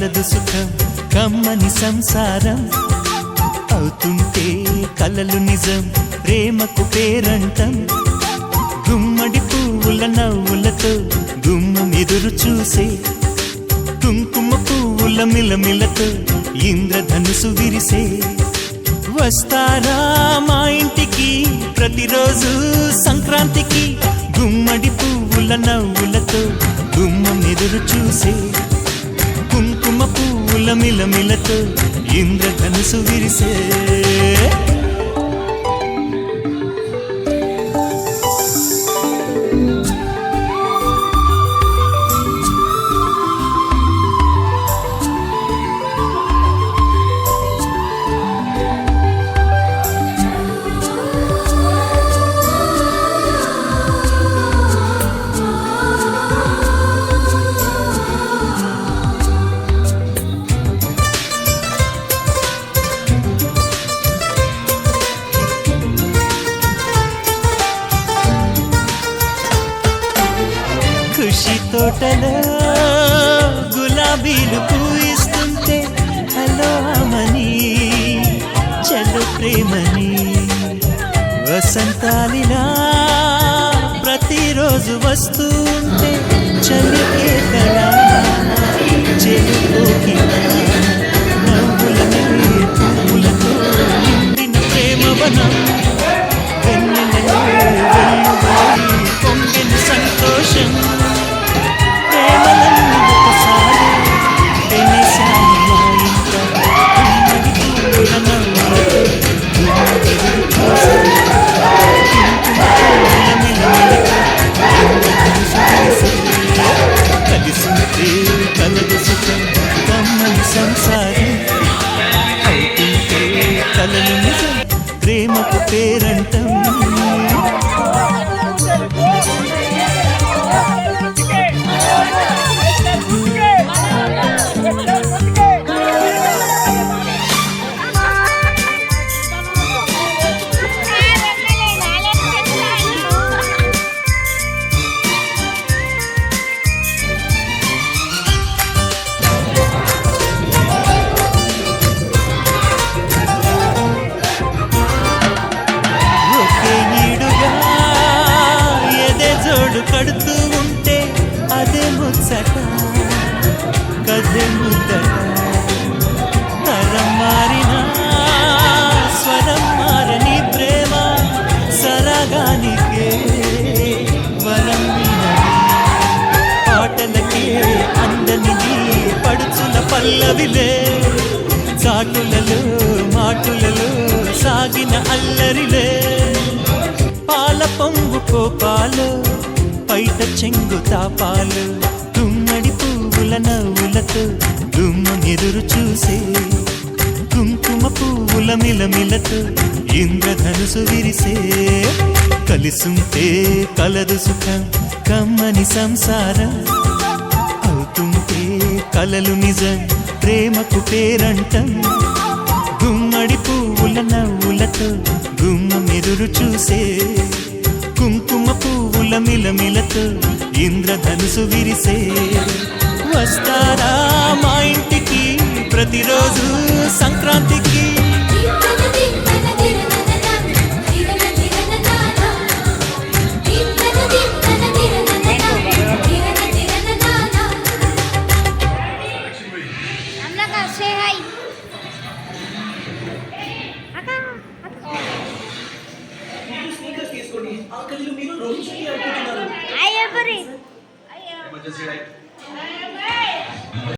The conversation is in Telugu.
కలదు సుఖం కమ్మని సంసారం అవుతుంటే కలలు నిజం ప్రేమకు పేరంటం గుమ్మడి పువ్వుల నవ్వులతో గుమ్మం ఎదురు చూసే కుంకుమ పువ్వుల మిలమిలతో ఇంద్రధనుసు విరిసే వస్తారా మా ఇంటికి ప్రతిరోజు సంక్రాంతికి గుమ్మడి పువ్వుల నవ్వులతో గుమ్మం ఎదురు చూసే కుంకుమ పువ్వుల మిలమిలతో ఇంద్రధనుసు విరిసే ఖుషి తోటలో గులాబీలు పూయిస్తుంటే హలో అమని చలో ప్రేమని వసంతాలిలా ప్రతిరోజు వస్తూ ఉంటే చలికే కదా చెలిపోకి నవ్వుల పువ్వులతో నిండిన ప్రేమ వనం వెన్నెలలో వెల్లువై పొంగిన సంతోషం కలదు సుఖం కమ్మని సంసారం అవుతుంటే కలలు నిజం ప్రేమకు పేరంటం కడుతూ ఉంటే అదే ముచ్చట కదే ముద్దట తరం మారినా స్వరం మారని ప్రేమ సరగానికే వరం పాటలకే అందనిది పడుచుల పల్లవిలే చాటులలో మాటులలో సాగిన అల్లరిలే పాల పొంగు కోపాలు పైట చెంగు తాపాలు గుమ్మడి పువ్వుల నవ్వులతో గుమ్మం ఎదురు చూసే కుంకుమ పువ్వుల మిలమిలతో ఇంద్రధనుసు విరిసే కలిసుంటే కలదు సుఖం కమ్మని సంసారం అవుతుంటే కలలు నిజం ప్రేమకు పేరంటం గుమ్మడి పువ్వుల నవ్వులతో గుమ్మం ఎదురు చూసే కుంకుమ పువ్వుల మిలమిలతో ఇంద్రధనుసు విరిసే వస్తారా మా ఇంటికి ప్రతిరోజు సంక్రాంతికి ఆకలిలో మీరు రోజు ఆడుకుంటున్నారు.